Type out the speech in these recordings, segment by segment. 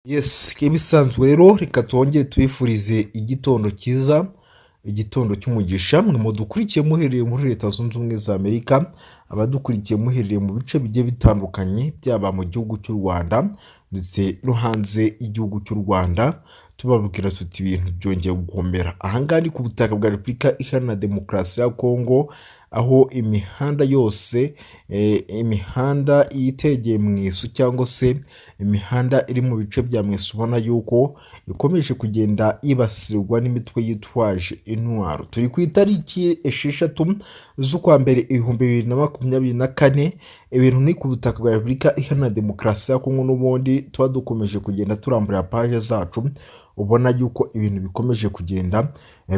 Yes, nk'ibisanzwe rero reka twongere tubifurize igitondo cyiza, igitondo cy'umugisha, mwe mudukurikiye muherereye muri Leta Zunze Ubumwe za Amerika, abadukurikiye muherereye mu bice bigiye bitandukanye, byaba mu gihugu cy'u Rwanda ndetse no hanze y'igihugu cy'u Rwanda, tubabwira tuti ibintu byongeye gukomera. Aha ngaha ni ku butaka bwa Repubulika Iharanira Demokarasi ya Congo, aho imihanda yose, imihanda yitegeye Mweso cyangwa se imihanda iri mu bice bya Mweso ubona yuko ikomeje kugenda yibasirwa n'imitwe yitwaje intwaro. Turi ku itariki 6 z'ukwa mbere 2024, ibintu ni ku butaka bwa Repubulika Iharanira Demokarasi ya Congo, n'ubundi tuba dukomeje kugenda turamburira paje zacu, ubona yuko ibintu bikomeje kugenda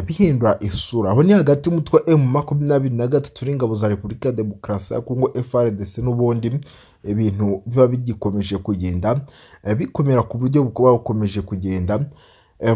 bihindura isura. Aho ni hagati y'umutwe M23 n'ingabo za Repubulika ya Demokarasi ya Congo FARDC, n'ubundi ibintu biba bigikomeje kugenda bikomera ku buryo bukuba bukomeje kugenda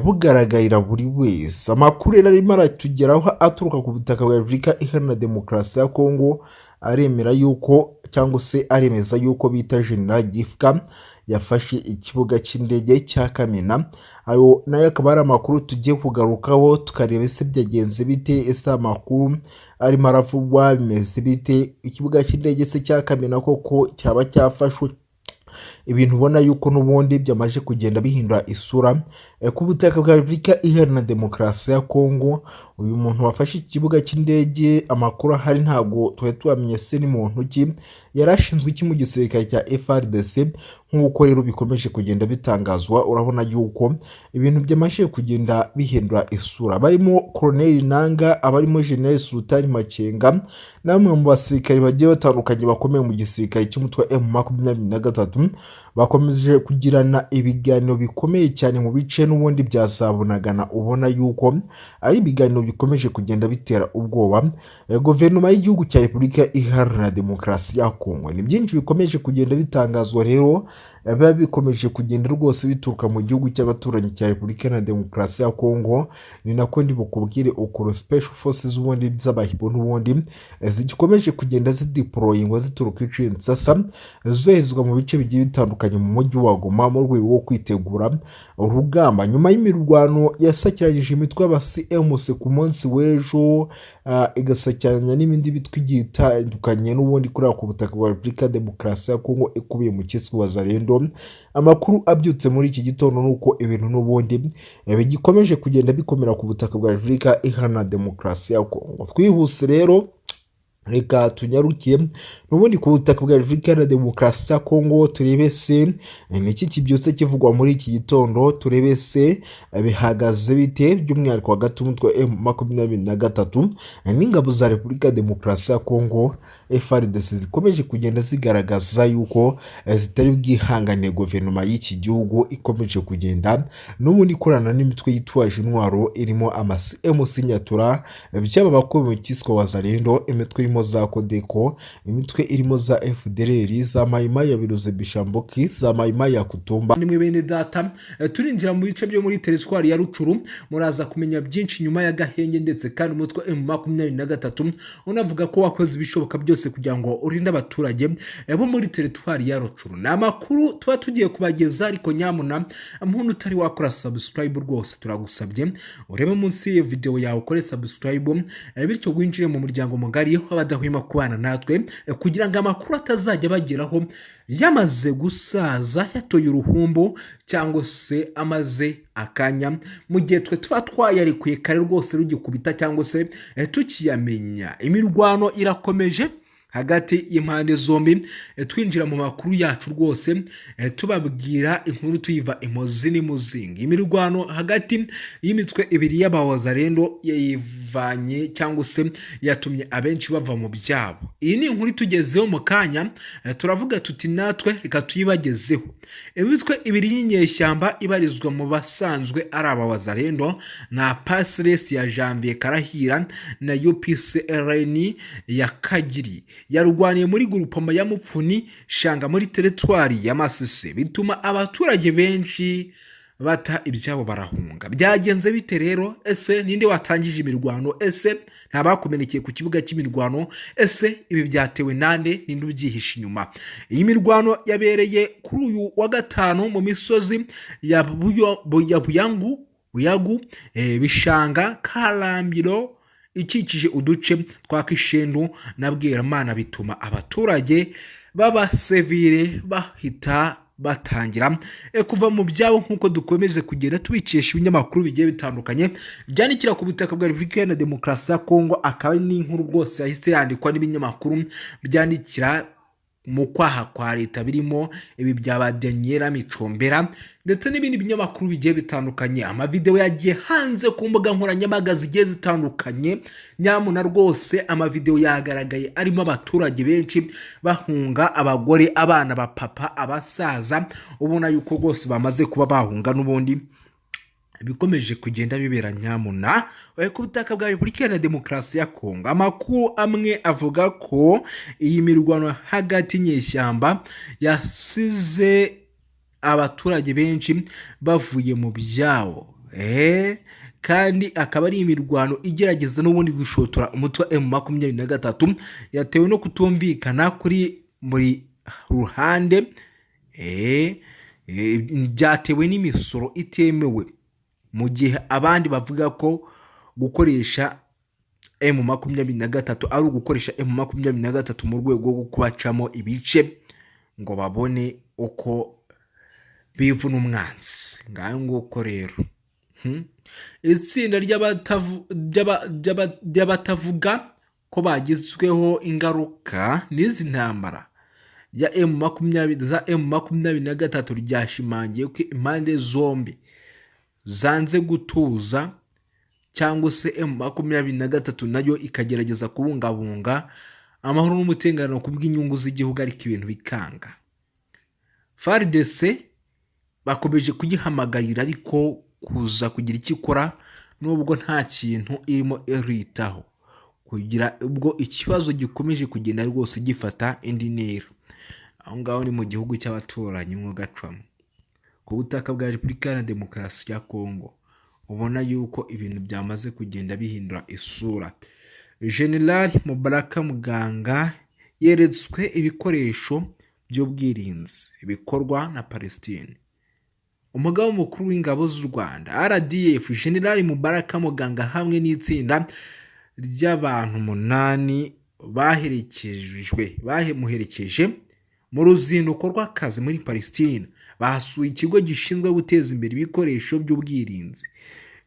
bugaragarira buri wese. Amakuru rero arimo aratugeraho aturuka ku butaka bwa Repubulika Iharanira Demokarasi ya Congo aremera yuko cyangwa se aremeza yuko bita General Gifka yafashe ikibuga cy'indege cya Kamena. Ayo nayo akaba ari amakuru tugiye kugarukaho tukareba ese byagenze bite, ese amakuru arimo aravugwa bimeze bite, ikibuga cy'indege se cya Kamena koko cyaba cyafashwe. Ibintu ubona yuko n'ubundi byamaje kugenda bihindura isura ku butaka bwa Repubulika Iharanira Demokarasi ya Congo. Uyu muntu wafashe ikibuga cy'indege, amakuru ahari ntago twari twamenye se ni muntu ki, yarashinzwe iki mu gisirikare cya FARDC. Nk'uko rero bikomeje kugenda bitangazwa, urabona yuko ibintu byamaje kugenda bihindura isura. Barimo Colonel Nanga, abarimo General Sultan Makenga, namwe mu basirikare bagiye batandukanye bakomeye mu gisirikare cy'umutwe M23, bakomeje kugirana ibiganiro bikomeye cyane mu bice n'ubundi byasabunagana. Ubona yuko ari ibiganiro bikomeje kugenda bitera ubwoba guverinoma y'igihugu cya Repubulika Iharanira Demokarasi ya Congo. Ni byinshi bikomeje kugenda bitangazwa rero, biba bikomeje kugenda rwose bituruka mu gihugu cy'abaturanyi cya Repubulika Iharanira Demokarasi ya Congo. Ni nako ndi bukubwire ukuru special forces ubundi z'abahibo n'ubundi zigikomeje kugenda zideployingwa zituruka Kinshasa, zoherezwa mu bice bigiye bitandukanye mu mujyi wa Goma mu rwego rwo kwitegura urugamba nyuma y'imirwano yasakiranyije imitwe y'abasi ku munsi w'ejo, igasakiranya n'ibindi bitwe igiye itandukanye n'ubundi kuri ku butaka bwa Repubulika Demokarasi ya Congo ikubiye mu cyiswe Wazalendo. Amakuru abyutse muri iki gitondo nuko ibintu n'ubundi bigikomeje kugenda bikomera ku butaka bwa Repubulika Iharanira Demokarasi ya Congo. Twihuse rero reka tunyarukiye n'ubundi ku butaka bwa Repubulika Iharanira Demokarasi ya Congo, turebe se niki kibyutse kivugwa muri iki gitondo, turebe se bihagaze bite, by'umwihariko hagati y'umutwe M23 n'ingabo za Repubulika Demokarasi ya Congo FARDC zikomeje kugenda zigaragaza yuko zitari bwihangane guverinoma y'iki gihugu ikomeje kugenda n'ubundi ikorana n'imitwe yitwaje intwaro irimo amasi nyatura byaba bakomeye mu cyiswe Wazalendo, imitwe irimo za Kodeko, imitwe irimo za FDLR, za Maimai ya Biruze Bishamboki, za Maimai ya Kutumba. Nimwe bene data, turinjira mu bice byo muri teritwari ya Rucuru, muraza kumenya byinshi nyuma ya Gahenge, ndetse kandi umutwe M23 unavuga ko wakoze ibishoboka byose kugira ngo urinde abaturage bo muri teritwari ya Rucuru. Na makuru tuba tugiye kubageza, ariko nyamuna muntu utari wakora subscribe rwose turagusabye urebe munsi y'iyo video yawe ukore subscribe, bityo winjire mu muryango mugari w'abadahwema kubana natwe, kugira ngo amakuru atazajya bageraho yamaze gusaza, yatoye uruhumbo cyangwa se amaze akanya, mu gihe twe tuba twayarekuye kare rwose rugikubita cyangwa se tukiyamenya. Imirwano irakomeje hagati y'impande zombi, twinjira mu makuru yacu rwose tubabwira inkuru tuyiva imozi n'imuzingi. Imirwano hagati y'imitwe ibiri y'abawazalendo yayivanye cyangwa se yatumye abenshi bava mu byabo. Iyi ni inkuru tugezeho mu kanya, turavuga tuti natwe reka tuyibagezeho. Imitwe ibiri y'inyeshyamba ibarizwa mu basanzwe ari abawazalendo na Passes ya Janvier Karahira na UPCRN ya Kagiri yarwaniye muri grupama ya Mupfuni Shanga muri teritwari ya Masisi, bituma abaturage benshi bata ibyabo barahunga. Byagenze bite rero? Ese ninde watangije imirwano? Ese ntabakomenekeye ku kibuga cy'imirwano? Ese ibi byatewe nande? Ninde ubyihishe inyuma? Iyi mirwano yabereye kuri uyu wa gatanu mu misozi ya Buyagu, Bishanga, Karambiro ikikije uduce twa Kishendu na Bweramana, bituma abaturage b'abasivile bahita batangira kuva mu byabo nk'uko dukomeze kugenda tubikesha ibinyamakuru bigiye bitandukanye byandikira ku butaka bwa Repubulika Iharanira Demokarasi ya Kongo. Akaba ari n'inkuru rwose yahise yandikwa n'ibinyamakuru byandikira mu kwaha kwa leta birimo ibi byaba Daniela Micombera ndetse n'ibindi binyamakuru bigiye bitandukanye. Amavideo yagiye hanze ku mbuga nkoranyambaga zigiye zitandukanye, nyamuna rwose amavideo yagaragaye arimo abaturage benshi bahunga, abagore, abana, bapapa, abasaza, ubona yuko rwose bamaze kuba bahunga n'ubundi bikomeje kugenda bibera nyamuna ku butaka bwa Repubulika Iharanira Demokarasi ya Kongo. Amakuru amwe avuga ko iyi mirwano hagati nyeshyamba yasize abaturage benshi bavuye mu byabo, kandi akaba ari imirwano igerageza n'ubundi gushotora umutwe wa M23 yatewe no kutumvikana kuri muri ruhande, byatewe n'imisoro itemewe, mu gihe abandi bavuga ko gukoresha M23 ari ugukoresha M23 mu rwego rwo kubacamo ibice ngo babone uko bivuna umwanzi. Ngaho nguko rero itsinda ry'abatavuga ko bagizweho ingaruka n'izi ntambara ya M23 ryashimangiye ko impande zombi zanze gutuza, cyangwa se M23 nayo ikagerageza kubungabunga amahoro n'umutekano ku bw'inyungu z'igihugu, ariko ibintu bikanga. FARDC bakomeje kugihamagarira ariko kuza kugira icyo ikora, nubwo nta kintu irimo iritaho, kugira ubwo ikibazo gikomeje kugenda rwose gifata indi ntera. Aho ngaho ni mu gihugu cy'abaturanyi mu gacamo ku butaka bwa Repubulika Iharanira Demokarasi ya Kongo. Ubona yuko ibintu byamaze kugenda bihindura isura. General Mubaraka Muganga yeretswe ibikoresho by'ubwirinzi bikorwa na Palestine. Umugaba mukuru w'ingabo z'u Rwanda RDF General Mubaraka Muganga hamwe n'itsinda ry'abantu 8 bahemuherekeje mu ruzinduko rw'akazi muri Palestine, basuye ikigo gishinzwe guteza imbere ibikoresho by'ubwirinzi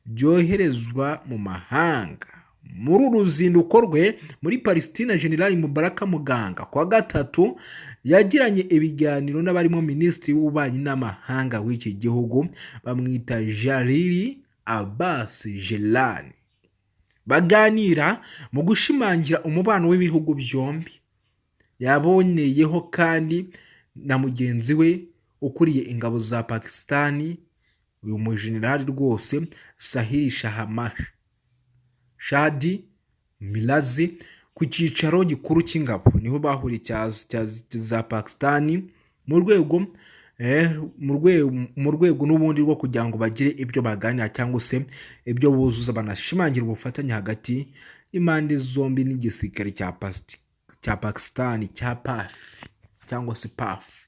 byoherezwa mu mahanga. Muri uruzinduko rwe muri Palestine, General Mubaraka Muganga kwa gatatu yagiranye ibiganiro n'abarimo Minisitiri w'Ububanyi n'Amahanga w'iki gihugu bamwita Jalili Abbas Jelani. Baganira mu gushimangira umubano w'ibihugu byombi. Yaboneyeho kandi na mugenzi we ukuriye ingabo za Pakistani, uyu mujenerali rwose Sahil Shadi Milazi, ku cyicaro gikuru cy'ingabo niho bahuriye za Pakistani mu rwego n'ubundi rwo kugira ngo bagire ibyo baganira cyangwa se ibyo buzuza, banashimangira ubufatanye hagati impande zombi n'igisirikare cya Pakistani cya PAF cyangwa se PAF.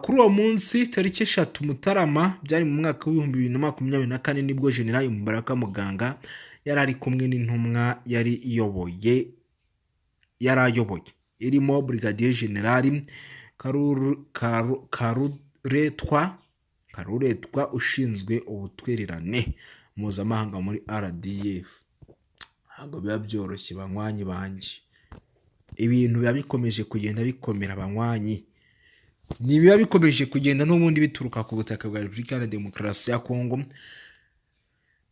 Kuri uwo munsi tariki 3 Mutarama byari mu mwaka w'2024 nibwo General Mubaraka Muganga yari ari kumwe n'intumwa yari ayoboye irimo Brigadier General Karuretwa ushinzwe ubutwererane mpuzamahanga muri RDF. Ntabwo biba byoroshye banywanyi banje, ibintu biba bikomeje kugenda bikomera banywanyi, nibiba bikomeje kugenda n'ubundi bituruka ku butaka bwa Repubulika Iharanira Demokarasi ya Kongo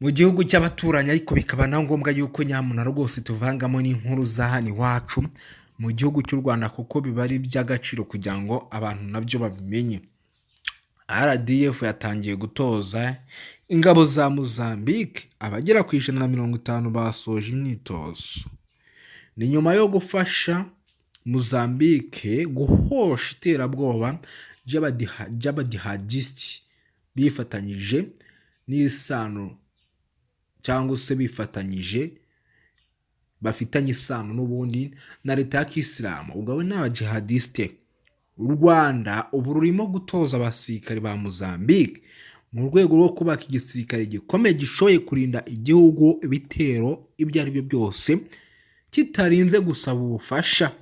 mu gihugu cy'abaturanyi, ariko bikaba na ngombwa yuko nyamuna rwose tuvangamo n'inkuru za hano iwacu mu gihugu cy'u Rwanda, kuko biba ari by'agaciro kugira ngo abantu nabyo babimenye. RDF yatangiye gutoza ingabo za Mozambique, abagera ku 150 basoje imyitozo. Ni nyuma yo gufasha Mozambique guhosha iterabwoba ry'abadihadisiti bifatanyije n'isano cyangwa se bafitanye isano n'ubundi na leta ya Kisilamu. Ubwo we n'abajihadiste. U Rwanda ubu rurimo gutoza abasirikare ba Mozambique mu rwego rwo kubaka igisirikare gikomeye gishoboye kurinda igihugu ibitero ibyo ari byo byose kitarinze gusaba ubufasha.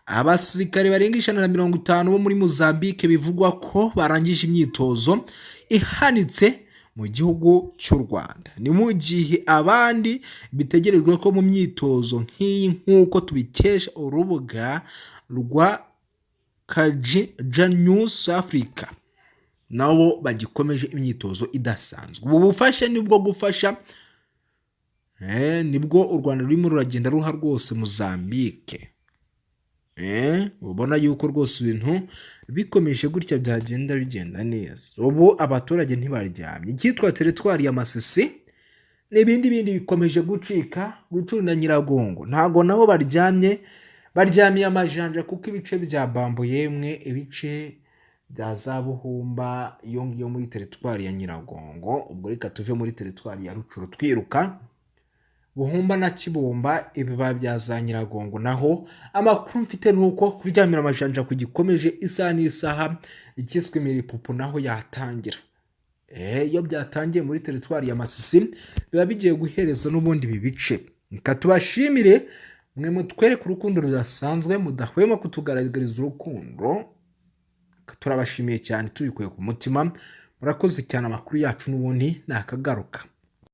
Abasirikare barenga 150 bo muri Mozambique bivugwa ko barangije imyitozo ihanitse mu gihugu cy'u Rwanda. Ni mu gihe abandi bitegerejwe ko mu myitozo nk'iyi nk'uko tubikesha urubuga rwa Kaja News Africa nabo bagikomeje imyitozo idasanzwe. Ubu bufasha nibwo gufasha nibwo u Rwanda rurimo ruragenda ruha rwose Mozambique. Ubona yuko rwose ibintu bikomeje gutya byagenda bigenda neza. Ubu abaturage ntibaryamye. Icyitwa teritwari ya Masisi n'ibindi bikomeje gucika gucunda Nyiragongo. Ntago nabo baryamiye amajanja kuko ibice bya Bambo yemwe ibice bya Zabuhumba iyo ngiyo muri teritwari ya Nyiragongo. Ubwo reka tuve muri teritwari ya Rucuru twiruka Buhumba na Kibumba ibiba bya za Nyiragongo. Naho amakuru mfite nuko kuryamira amajanja kugikomeje isaha n'isaha ikiswe Miripupu naho yatangira. Iyo byatangiye muri teritwari ya Masisi biba bigiye guhereza n'ubundi bibice. Reka tubashimire mwe mutwereka urukundo rudasanzwe mudahwema kutugaragariza urukundo. Turabashimiye cyane tubikuye ku mutima. Murakoze cyane, amakuru yacu n'ubundi nakagaruka.